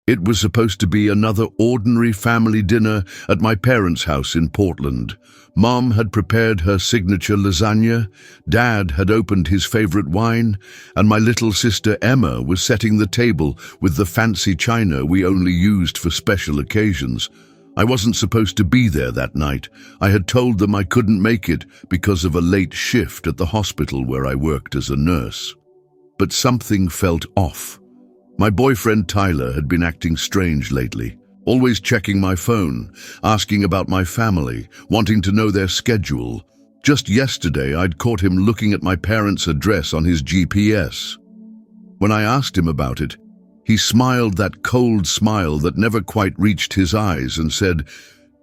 It was supposed to be another ordinary family dinner at my parents' house in Portland. Mom had prepared her signature lasagna, Dad had opened his favorite wine, and my little sister Emma was setting the table with the fancy china we only used for special occasions. I wasn't supposed to be there that night. I had told them I couldn't make it because of a late shift at the hospital where I worked as a nurse. But something felt off. My boyfriend Tyler had been acting strange lately, always checking my phone, asking about my family, wanting to know their schedule. Just yesterday, I'd caught him looking at my parents' address on his GPS. When I asked him about it, he smiled that cold smile that never quite reached his eyes and said,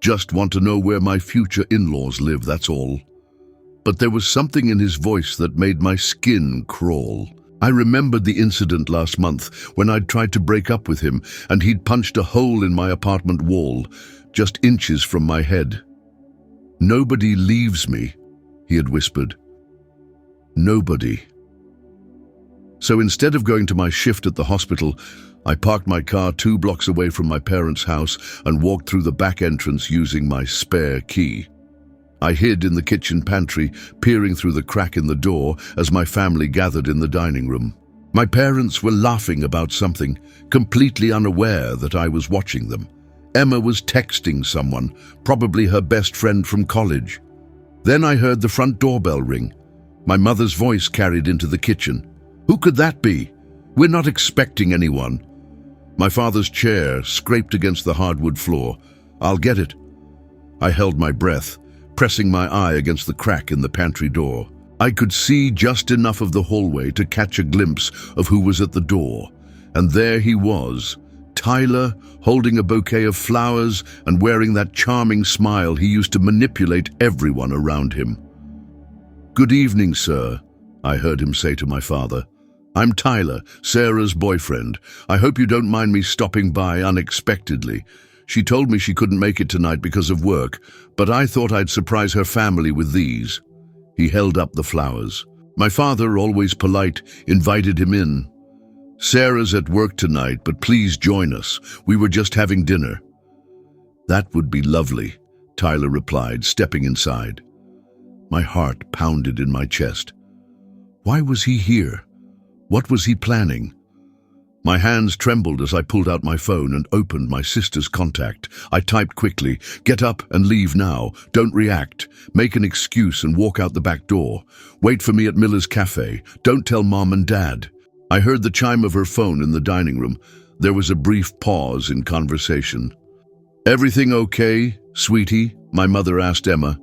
"Just want to know where my future in-laws live, that's all." But there was something in his voice that made my skin crawl. I remembered the incident last month when I'd tried to break up with him and he'd punched a hole in my apartment wall, just inches from my head. "Nobody leaves me," he had whispered. Nobody. So instead of going to my shift at the hospital, I parked my car 2 blocks away from my parents' house and walked through the back entrance using my spare key. I hid in the kitchen pantry, peering through the crack in the door as my family gathered in the dining room. My parents were laughing about something, completely unaware that I was watching them. Emma was texting someone, probably her best friend from college. Then I heard the front doorbell ring. My mother's voice carried into the kitchen. "Who could that be? We're not expecting anyone." My father's chair scraped against the hardwood floor. "I'll get it." I held my breath, pressing my eye against the crack in the pantry door. I could see just enough of the hallway to catch a glimpse of who was at the door. And there he was, Tyler, holding a bouquet of flowers and wearing that charming smile he used to manipulate everyone around him. "Good evening, sir," I heard him say to my father. "I'm Tyler, Sarah's boyfriend. I hope you don't mind me stopping by unexpectedly. She told me she couldn't make it tonight because of work, but I thought I'd surprise her family with these." He held up the flowers. My father, always polite, invited him in. "Sarah's at work tonight, but please join us. We were just having dinner." "That would be lovely," Tyler replied, stepping inside. My heart pounded in my chest. Why was he here? What was he planning? My hands trembled as I pulled out my phone and opened my sister's contact. I typed quickly, "Get up and leave now. Don't react. Make an excuse and walk out the back door. Wait for me at Miller's Cafe. Don't tell Mom and Dad." I heard the chime of her phone in the dining room. There was a brief pause in conversation. "Everything okay, sweetie?" my mother asked Emma.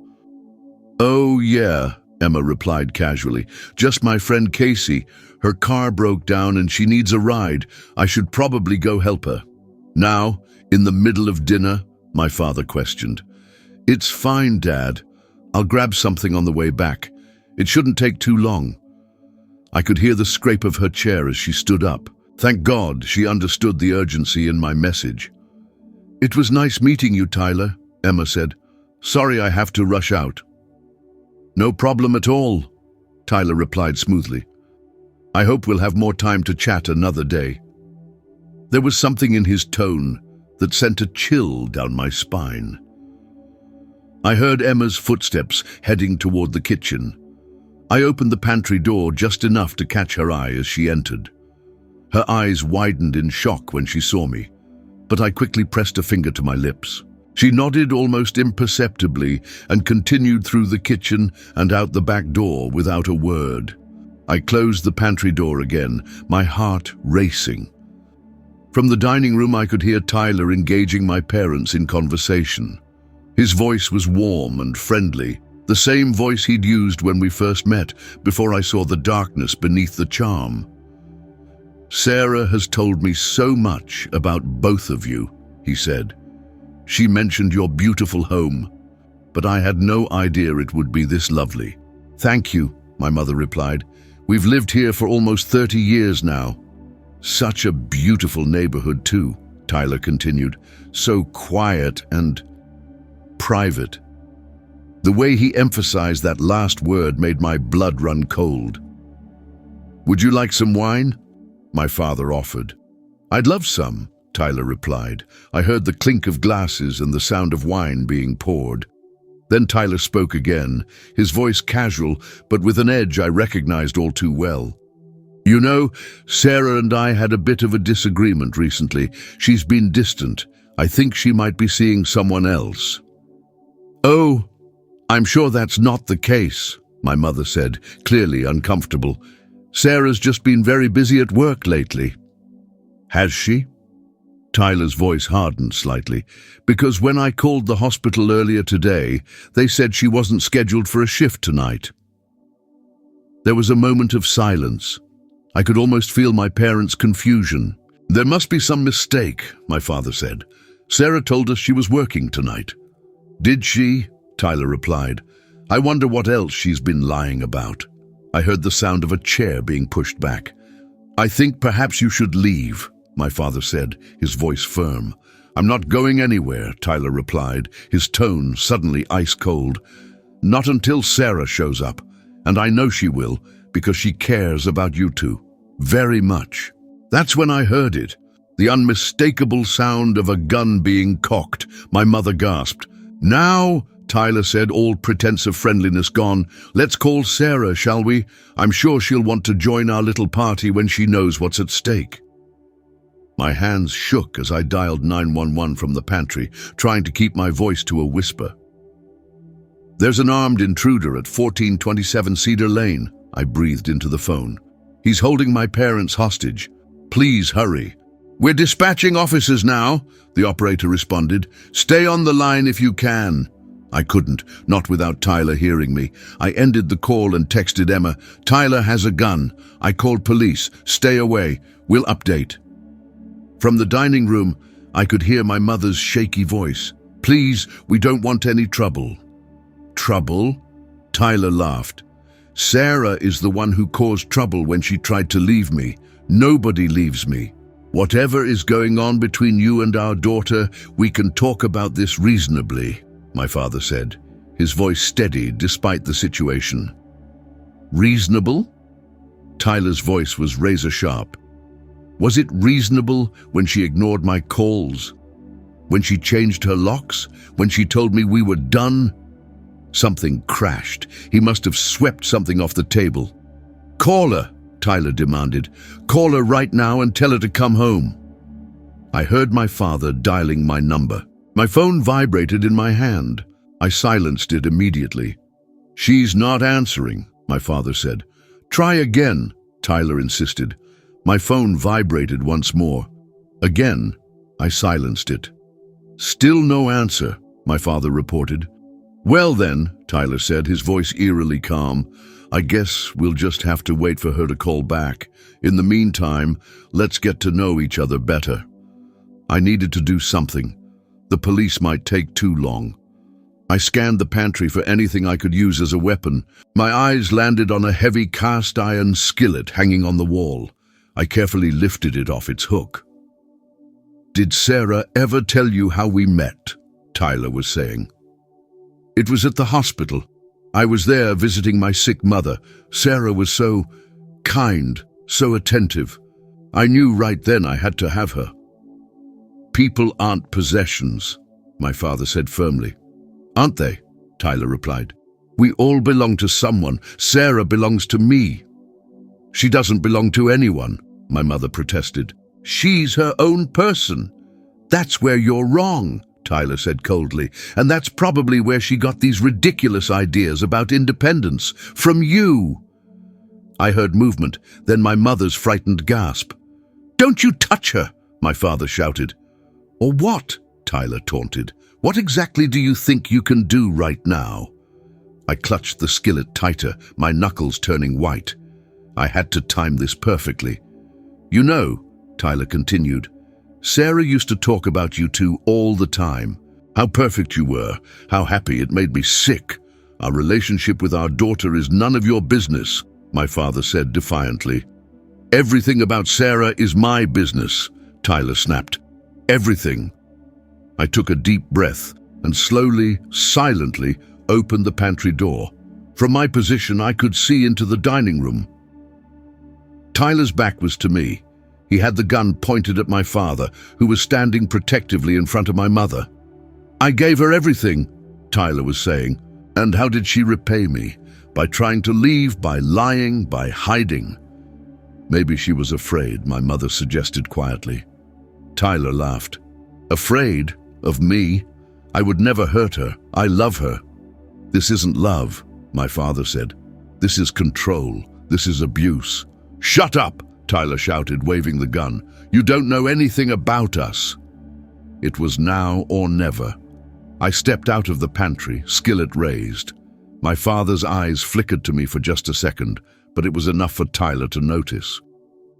"Oh, yeah," Emma replied casually. "Just my friend Casey. Her car broke down and she needs a ride. I should probably go help her." "Now, in the middle of dinner?" my father questioned. "It's fine, Dad. I'll grab something on the way back. It shouldn't take too long." I could hear the scrape of her chair as she stood up. Thank God she understood the urgency in my message. "It was nice meeting you, Tyler," Emma said. "Sorry I have to rush out." "No problem at all," Tyler replied smoothly. "I hope we'll have more time to chat another day." There was something in his tone that sent a chill down my spine. I heard Emma's footsteps heading toward the kitchen. I opened the pantry door just enough to catch her eye as she entered. Her eyes widened in shock when she saw me, but I quickly pressed a finger to my lips. She nodded almost imperceptibly and continued through the kitchen and out the back door without a word. I closed the pantry door again, my heart racing. From the dining room I could hear Tyler engaging my parents in conversation. His voice was warm and friendly, the same voice he'd used when we first met, before I saw the darkness beneath the charm. "Sarah has told me so much about both of you," he said. "She mentioned your beautiful home, but I had no idea it would be this lovely." "Thank you," my mother replied. "We've lived here for almost 30 years now." "Such a beautiful neighborhood too," Tyler continued. "So quiet and private." The way he emphasized that last word made my blood run cold. "Would you like some wine?" my father offered. "I'd love some," Tyler replied. I heard the clink of glasses and the sound of wine being poured. Then Tyler spoke again, his voice casual, but with an edge I recognized all too well. You know, Sarah and I had a bit of a disagreement recently. She's been distant. I think she might be seeing someone else. Oh, I'm sure that's not the case, my mother said, clearly uncomfortable. Sarah's just been very busy at work lately. Has she? Tyler's voice hardened slightly, because when I called the hospital earlier today, they said she wasn't scheduled for a shift tonight. There was a moment of silence. I could almost feel my parents' confusion. There must be some mistake, my father said. Sarah told us she was working tonight. Did she? Tyler replied. I wonder what else she's been lying about. I heard the sound of a chair being pushed back. I think perhaps you should leave, my father said, his voice firm. I'm not going anywhere, Tyler replied, his tone suddenly ice-cold. Not until Sarah shows up, and I know she will, because she cares about you two. Very much. That's when I heard it. The unmistakable sound of a gun being cocked. My mother gasped. Now, Tyler said, all pretense of friendliness gone, let's call Sarah, shall we? I'm sure she'll want to join our little party when she knows what's at stake. My hands shook as I dialed 911 from the pantry, trying to keep my voice to a whisper. There's an armed intruder at 1427 Cedar Lane, I breathed into the phone. He's holding my parents hostage. Please hurry. We're dispatching officers now, the operator responded. Stay on the line if you can. I couldn't, not without Tyler hearing me. I ended the call and texted Emma, Tyler has a gun. I called police. Stay away. We'll update. From the dining room, I could hear my mother's shaky voice. Please, we don't want any trouble. Trouble? Tyler laughed. Sarah is the one who caused trouble when she tried to leave me. Nobody leaves me. Whatever is going on between you and our daughter, we can talk about this reasonably, my father said, his voice steady despite the situation. Reasonable? Tyler's voice was razor sharp. Was it reasonable when she ignored my calls? When she changed her locks? When she told me we were done? Something crashed. He must have swept something off the table. Call her, Tyler demanded. Call her right now and tell her to come home. I heard my father dialing my number. My phone vibrated in my hand. I silenced it immediately. She's not answering, my father said. Try again, Tyler insisted. My phone vibrated once more. Again, I silenced it. Still no answer, my father reported. Well then, Tyler said, his voice eerily calm, I guess we'll just have to wait for her to call back. In the meantime, let's get to know each other better. I needed to do something. The police might take too long. I scanned the pantry for anything I could use as a weapon. My eyes landed on a heavy cast-iron skillet hanging on the wall. I carefully lifted it off its hook. Did Sarah ever tell you how we met? Tyler was saying. It was at the hospital. I was there visiting my sick mother. Sarah was so kind, so attentive. I knew right then I had to have her. People aren't possessions, my father said firmly. Aren't they? Tyler replied. We all belong to someone. Sarah belongs to me. She doesn't belong to anyone, my mother protested. She's her own person. That's where you're wrong, Tyler said coldly, and that's probably where she got these ridiculous ideas about independence. From you. I heard movement, then my mother's frightened gasp. Don't you touch her, my father shouted. Or what? Tyler taunted. What exactly do you think you can do right now? I clutched the skillet tighter, my knuckles turning white. I had to time this perfectly. You know, Tyler continued, Sarah used to talk about you two all the time. How perfect you were, how happy. It made me sick. Our relationship with our daughter is none of your business, my father said defiantly. Everything about Sarah is my business, Tyler snapped. Everything. I took a deep breath and slowly, silently opened the pantry door. From my position, I could see into the dining room. Tyler's back was to me. He had the gun pointed at my father, who was standing protectively in front of my mother. "I gave her everything," Tyler was saying. "And how did she repay me? By trying to leave, by lying, by hiding." "Maybe she was afraid," my mother suggested quietly. Tyler laughed. "Afraid? Of me? I would never hurt her. I love her." "This isn't love," my father said. "This is control. This is abuse." "Shut up!" Tyler shouted, waving the gun. "You don't know anything about us." It was now or never. I stepped out of the pantry, skillet raised. My father's eyes flickered to me for just a second, but it was enough for Tyler to notice.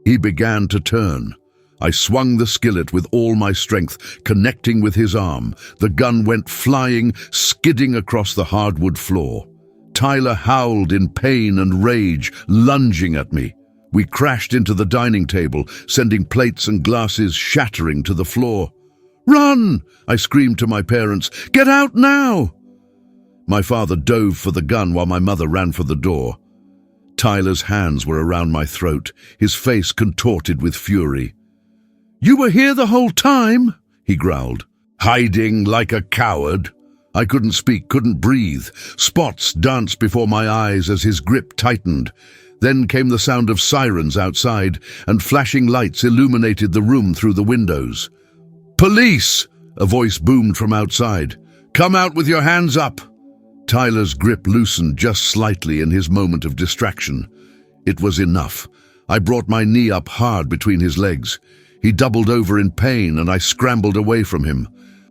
He began to turn. I swung the skillet with all my strength, connecting with his arm. The gun went flying, skidding across the hardwood floor. Tyler howled in pain and rage, lunging at me. We crashed into the dining table, sending plates and glasses shattering to the floor. "Run!" I screamed to my parents. "Get out now!" My father dove for the gun while my mother ran for the door. Tyler's hands were around my throat, his face contorted with fury. "You were here the whole time?" he growled. "Hiding like a coward." I couldn't speak, couldn't breathe. Spots danced before my eyes as his grip tightened. Then came the sound of sirens outside, and flashing lights illuminated the room through the windows. "Police!" a voice boomed from outside. "Come out with your hands up!" Tyler's grip loosened just slightly in his moment of distraction. It was enough. I brought my knee up hard between his legs. He doubled over in pain, and I scrambled away from him.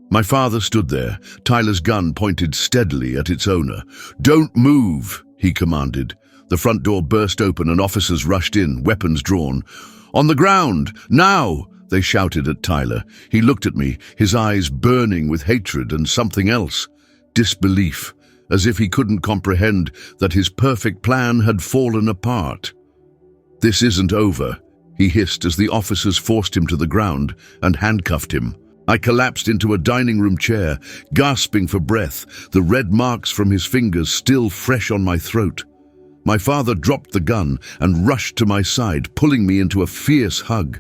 My father stood there, Tyler's gun pointed steadily at its owner. "Don't move," he commanded. The front door burst open and officers rushed in, weapons drawn. "On the ground! Now!" they shouted at Tyler. He looked at me, his eyes burning with hatred and something else. Disbelief, as if he couldn't comprehend that his perfect plan had fallen apart. "This isn't over," he hissed as the officers forced him to the ground and handcuffed him. I collapsed into a dining room chair, gasping for breath, the red marks from his fingers still fresh on my throat. My father dropped the gun and rushed to my side, pulling me into a fierce hug.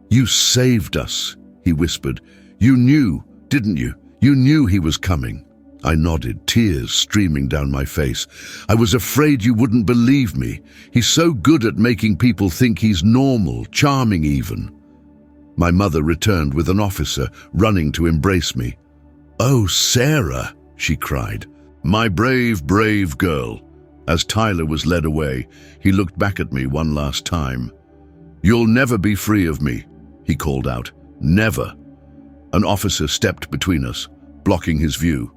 "You saved us," he whispered. "You knew, didn't you? You knew he was coming." I nodded, tears streaming down my face. "I was afraid you wouldn't believe me. He's so good at making people think he's normal, charming even." My mother returned with an officer, running to embrace me. "Oh, Sarah," she cried. "My brave, brave girl." As Tyler was led away, he looked back at me one last time. "You'll never be free of me," he called out. "Never." An officer stepped between us, blocking his view.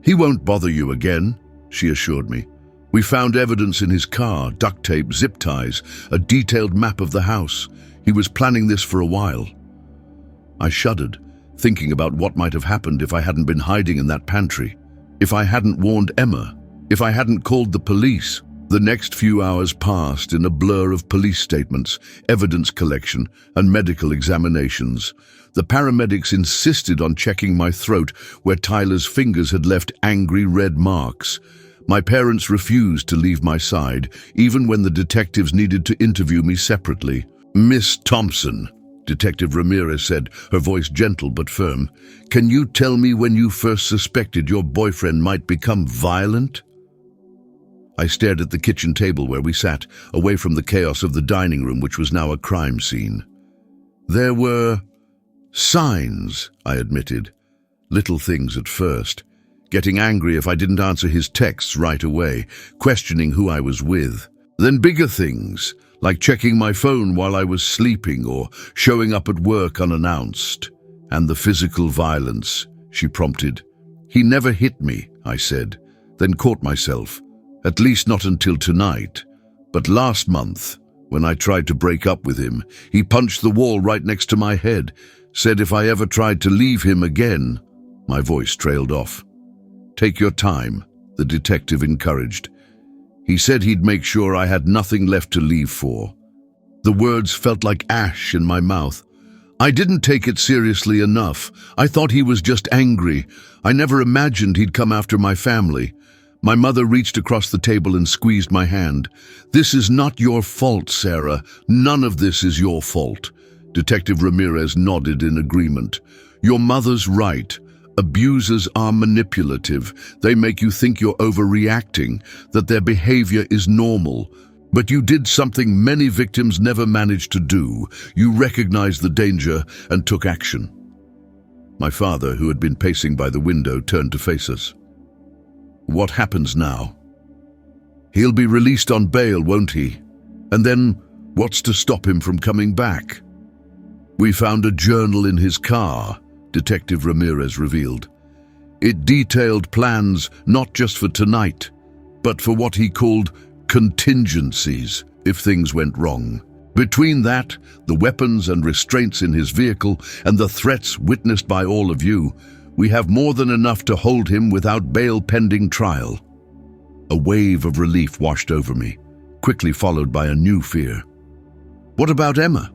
"He won't bother you again," she assured me. "We found evidence in his car, duct tape, zip ties, a detailed map of the house. He was planning this for a while." I shuddered, thinking about what might have happened if I hadn't been hiding in that pantry, if I hadn't warned Emma, if I hadn't called the police. The next few hours passed in a blur of police statements, evidence collection, and medical examinations. The paramedics insisted on checking my throat where Tyler's fingers had left angry red marks. My parents refused to leave my side, even when the detectives needed to interview me separately. "Miss Thompson," Detective Ramirez said, her voice gentle but firm, "can you tell me when you first suspected your boyfriend might become violent?" I stared at the kitchen table where we sat, away from the chaos of the dining room, which was now a crime scene. "There were signs," I admitted. Little things at first. Getting angry if I didn't answer his texts right away, questioning who I was with. Then bigger things, like checking my phone while I was sleeping or showing up at work unannounced. "And the physical violence," she prompted. "He never hit me," I said, then caught myself. "At least not until tonight. But last month, when I tried to break up with him, he punched the wall right next to my head, said if I ever tried to leave him again." My voice trailed off. "Take your time," the detective encouraged. "He said he'd make sure I had nothing left to leave for." The words felt like ash in my mouth. I didn't take it seriously enough. I thought he was just angry. I never imagined he'd come after my family. My mother reached across the table and squeezed my hand. "This is not your fault, Sarah. None of this is your fault." Detective Ramirez nodded in agreement. "Your mother's right. Abusers are manipulative. They make you think you're overreacting, that their behavior is normal. But you did something many victims never managed to do. You recognized the danger and took action." My father, who had been pacing by the window, turned to face us. "What happens now?" "He'll be released on bail, won't he? And then, what's to stop him from coming back?" "We found a journal in his car," Detective Ramirez revealed. "It detailed plans not just for tonight, but for what he called contingencies if things went wrong. Between that, the weapons and restraints in his vehicle, and the threats witnessed by all of you, we have more than enough to hold him without bail pending trial." A wave of relief washed over me, quickly followed by a new fear. "What about Emma?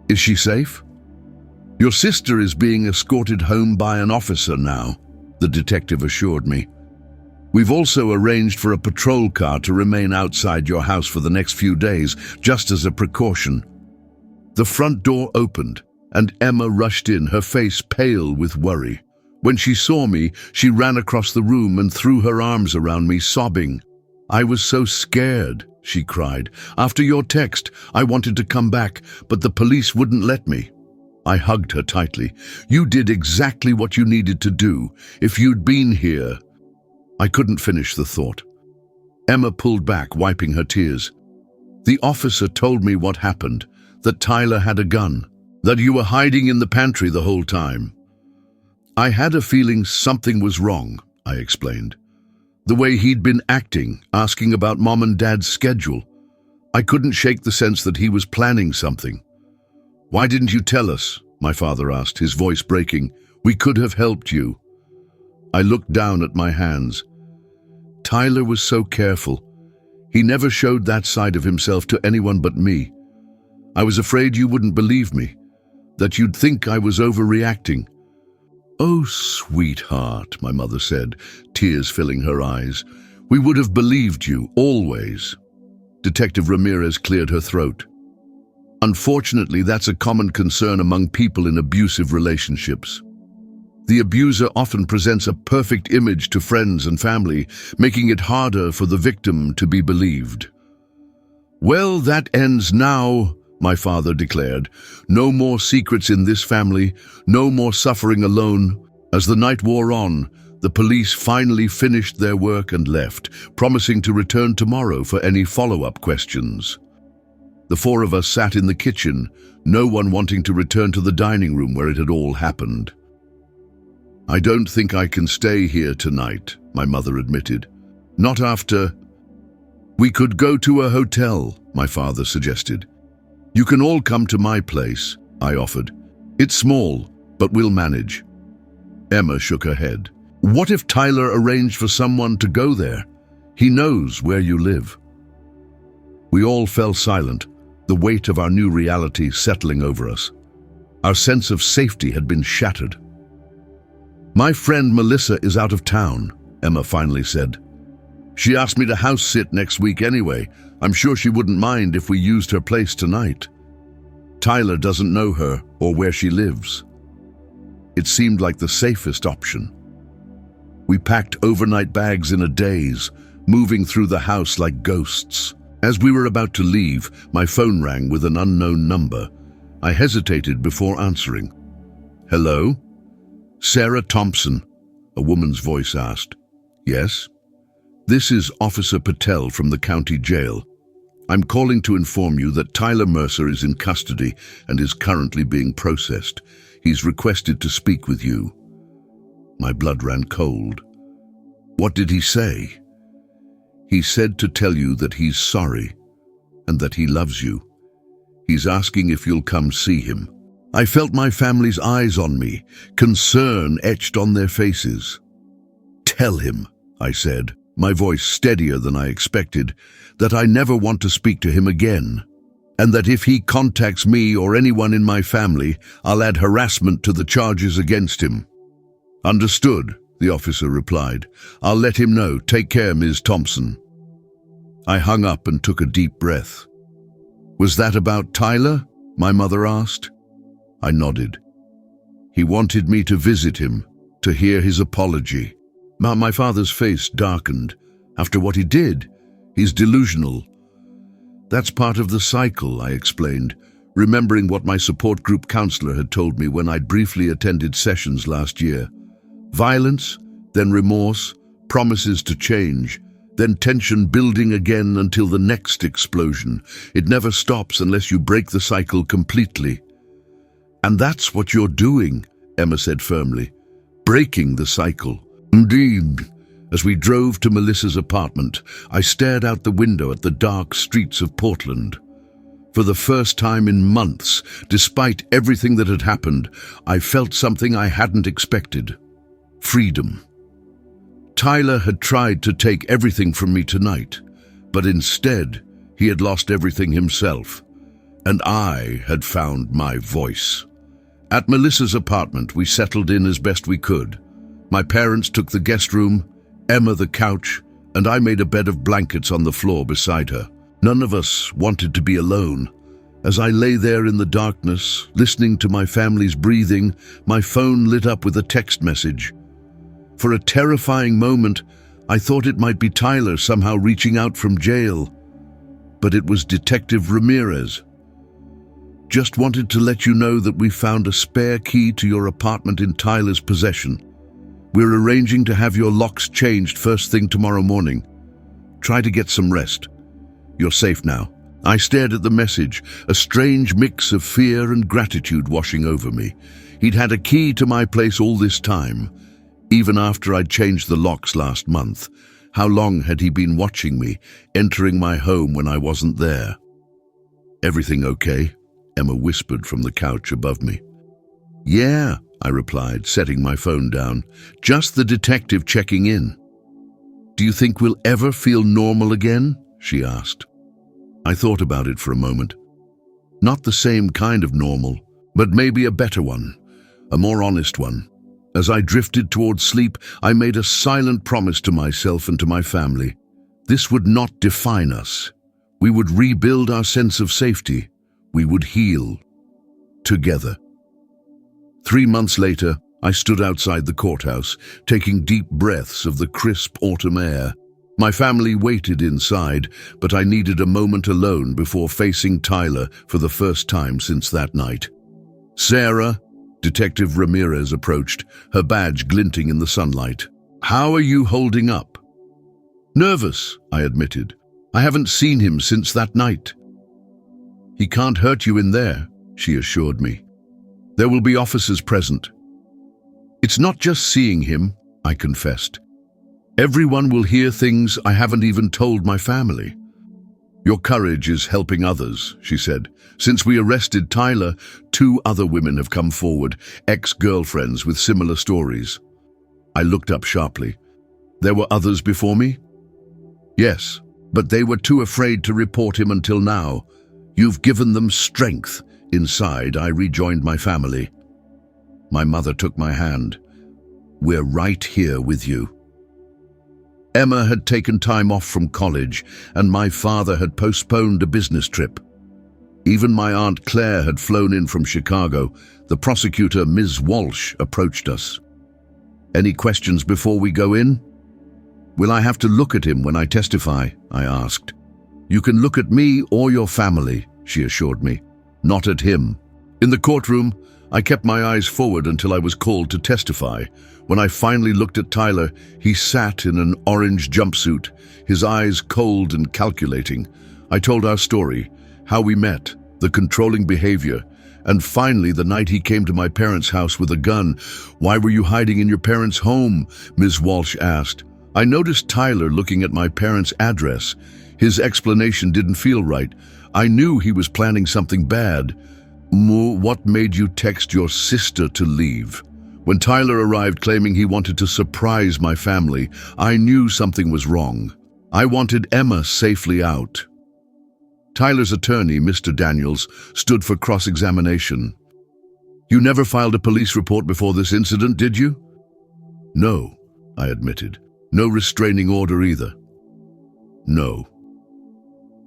Is she safe?" "Your sister is being escorted home by an officer now," the detective assured me. "We've also arranged for a patrol car to remain outside your house for the next few days, just as a precaution." The front door opened, and Emma rushed in, her face pale with worry. When she saw me, she ran across the room and threw her arms around me, sobbing. "I was so scared," she cried. "After your text, I wanted to come back, but the police wouldn't let me." I hugged her tightly. "You did exactly what you needed to do. If you'd been here—" I couldn't finish the thought. Emma pulled back, wiping her tears. "The officer told me what happened, that Tyler had a gun, that you were hiding in the pantry the whole time." "I had a feeling something was wrong," I explained. "The way he'd been acting, asking about Mom and Dad's schedule. I couldn't shake the sense that he was planning something." "Why didn't you tell us?" my father asked, his voice breaking. "We could have helped you." I looked down at my hands. "Tyler was so careful. He never showed that side of himself to anyone but me. I was afraid you wouldn't believe me, that you'd think I was overreacting." "Oh, sweetheart," my mother said, tears filling her eyes. "We would have believed you, always." Detective Ramirez cleared her throat. "Unfortunately, that's a common concern among people in abusive relationships. The abuser often presents a perfect image to friends and family, making it harder for the victim to be believed." "Well, that ends now," my father declared. "No more secrets in this family, no more suffering alone." As the night wore on, the police finally finished their work and left, promising to return tomorrow for any follow-up questions. The four of us sat in the kitchen, no one wanting to return to the dining room where it had all happened. "I don't think I can stay here tonight," my mother admitted. "Not after—" "We could go to a hotel," my father suggested. "You can all come to my place," I offered. "It's small, but we'll manage." Emma shook her head. "What if Tyler arranged for someone to go there? He knows where you live." We all fell silent, the weight of our new reality settling over us. Our sense of safety had been shattered. "My friend Melissa is out of town," Emma finally said. "She asked me to house sit next week anyway. I'm sure she wouldn't mind if we used her place tonight. Tyler doesn't know her or where she lives." It seemed like the safest option. We packed overnight bags in a daze, moving through the house like ghosts. As we were about to leave, my phone rang with an unknown number. I hesitated before answering. "Hello?" "Sarah Thompson," a woman's voice asked. "Yes?" "This is Officer Patel from the county jail. I'm calling to inform you that Tyler Mercer is in custody and is currently being processed. He's requested to speak with you." My blood ran cold. "What did he say?" "He said to tell you that he's sorry and that he loves you. He's asking if you'll come see him." I felt my family's eyes on me, concern etched on their faces. "Tell him," I said, my voice steadier than I expected, "that I never want to speak to him again, and that if he contacts me or anyone in my family, I'll add harassment to the charges against him." "Understood," the officer replied. "I'll let him know. Take care, Ms. Thompson." I hung up and took a deep breath. "Was that about Tyler?" my mother asked. I nodded. "He wanted me to visit him, to hear his apology." My father's face darkened. "After what he did, he's delusional." "That's part of the cycle," I explained, remembering what my support group counselor had told me when I'd briefly attended sessions last year. Violence, then remorse, promises to change, then tension building again until the next explosion. It never stops unless you break the cycle completely. "And that's what you're doing," Emma said firmly. "Breaking the cycle." "Indeed." As we drove to Melissa's apartment, I stared out the window at the dark streets of Portland. For the first time in months, despite everything that had happened, I felt something I hadn't expected. Freedom. Tyler had tried to take everything from me tonight, but instead, he had lost everything himself. And I had found my voice. At Melissa's apartment, we settled in as best we could. My parents took the guest room, Emma the couch, and I made a bed of blankets on the floor beside her. None of us wanted to be alone. As I lay there in the darkness, listening to my family's breathing, my phone lit up with a text message. For a terrifying moment, I thought it might be Tyler somehow reaching out from jail. But it was Detective Ramirez. "Just wanted to let you know that we found a spare key to your apartment in Tyler's possession. We're arranging to have your locks changed first thing tomorrow morning. Try to get some rest. You're safe now." I stared at the message, a strange mix of fear and gratitude washing over me. He'd had a key to my place all this time, even after I'd changed the locks last month. How long had he been watching me, entering my home when I wasn't there? "Everything okay?" Emma whispered from the couch above me. "Yeah," I replied, setting my phone down. "Just the detective checking in." "Do you think we'll ever feel normal again?" she asked. I thought about it for a moment. Not the same kind of normal, but maybe a better one, a more honest one. As I drifted towards sleep, I made a silent promise to myself and to my family. This would not define us. We would rebuild our sense of safety. We would heal. Together. 3 months later, I stood outside the courthouse, taking deep breaths of the crisp autumn air. My family waited inside, but I needed a moment alone before facing Tyler for the first time since that night. "Sarah," Detective Ramirez approached, her badge glinting in the sunlight. "How are you holding up?" "Nervous," I admitted. "I haven't seen him since that night." "He can't hurt you in there," she assured me. "There will be officers present." "It's not just seeing him," I confessed. "Everyone will hear things I haven't even told my family." "Your courage is helping others," she said. "Since we arrested Tyler, 2 other women have come forward, ex-girlfriends with similar stories." I looked up sharply. "There were others before me?" "Yes, but they were too afraid to report him until now. You've given them strength." Inside, I rejoined my family. My mother took my hand. "We're right here with you." Emma had taken time off from college, and my father had postponed a business trip. Even my Aunt Claire had flown in from Chicago. The prosecutor, Ms. Walsh, approached us. "Any questions before we go in?" "Will I have to look at him when I testify?" I asked. "You can look at me or your family," she assured me. "Not at him." In the courtroom, I kept my eyes forward until I was called to testify. When I finally looked at Tyler, he sat in an orange jumpsuit, his eyes cold and calculating. I told our story, how we met, the controlling behavior, and finally the night he came to my parents' house with a gun. "Why were you hiding in your parents' home?" Ms. Walsh asked. I noticed Tyler looking at my parents' address. His explanation didn't feel right. I knew he was planning something bad. "What made you text your sister to leave?" When Tyler arrived claiming he wanted to surprise my family, I knew something was wrong. I wanted Emma safely out. Tyler's attorney, Mr. Daniels, stood for cross-examination. "You never filed a police report before this incident, did you?" "No. I admitted. No restraining order either. No.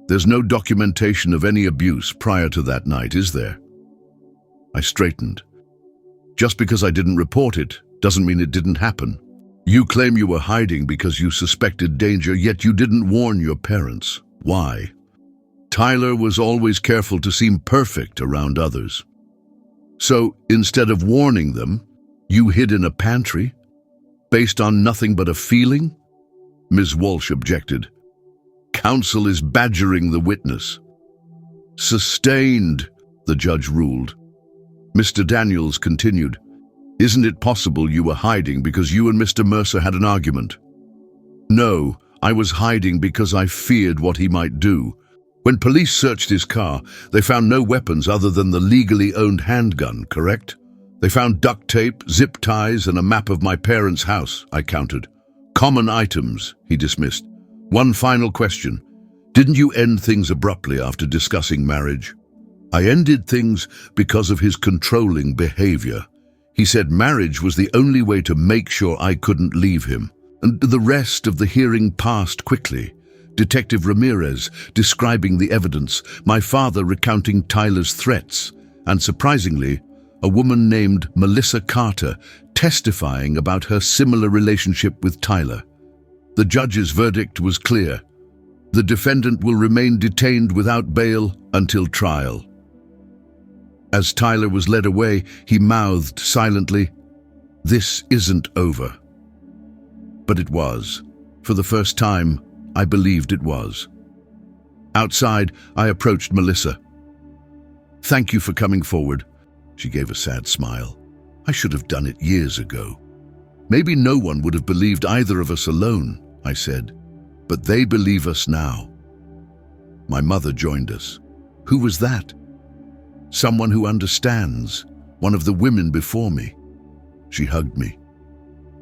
There's no documentation of any abuse prior to that night, is there? I straightened. Just because I didn't report it doesn't mean it didn't happen. You claim you were hiding because you suspected danger, yet you didn't warn your parents. Why? Tyler was always careful to seem perfect around others. So, instead of warning them, you hid in a pantry? Based on nothing but a feeling? Ms. Walsh objected. Counsel is badgering the witness. Sustained, the judge ruled. Mr. Daniels continued. Isn't it possible you were hiding because you and Mr. Mercer had an argument? No, I was hiding because I feared what he might do. When police searched his car, they found no weapons other than the legally owned handgun, correct? They found duct tape, zip ties, and a map of my parents' house, I counted. Common items, he dismissed. One final question. Didn't you end things abruptly after discussing marriage? I ended things because of his controlling behavior. He said marriage was the only way to make sure I couldn't leave him. And the rest of the hearing passed quickly. Detective Ramirez describing the evidence, my father recounting Tyler's threats, and surprisingly, a woman named Melissa Carter testifying about her similar relationship with Tyler. The judge's verdict was clear. The defendant will remain detained without bail until trial. As Tyler was led away, he mouthed silently, "This isn't over." But it was. For the first time, I believed it was. Outside, I approached Melissa. "Thank you for coming forward." She gave a sad smile. "I should have done it years ago." "Maybe no one would have believed either of us alone," I said. "But they believe us now." My mother joined us. Who was that? Someone who understands, one of the women before me. She hugged me.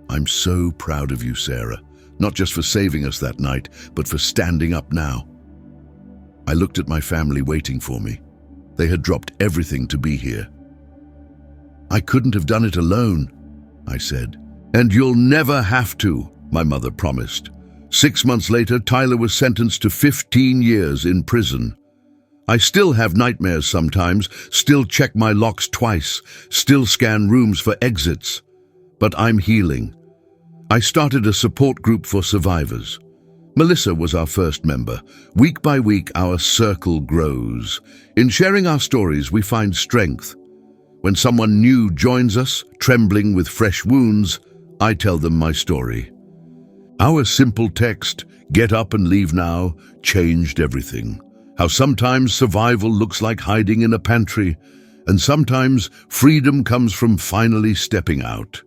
"I'm so proud of you, Sarah, not just for saving us that night, but for standing up now." I looked at my family waiting for me. They had dropped everything to be here. "I couldn't have done it alone," I said. "And you'll never have to," my mother promised. 6 months later, Tyler was sentenced to 15 years in prison. I still have nightmares sometimes, still check my locks twice, still scan rooms for exits. But I'm healing. I started a support group for survivors. Melissa was our first member. Week by week, our circle grows. In sharing our stories, we find strength. When someone new joins us, trembling with fresh wounds, I tell them my story. Our simple text, "Get up and leave now," changed everything. How sometimes survival looks like hiding in a pantry, and sometimes freedom comes from finally stepping out.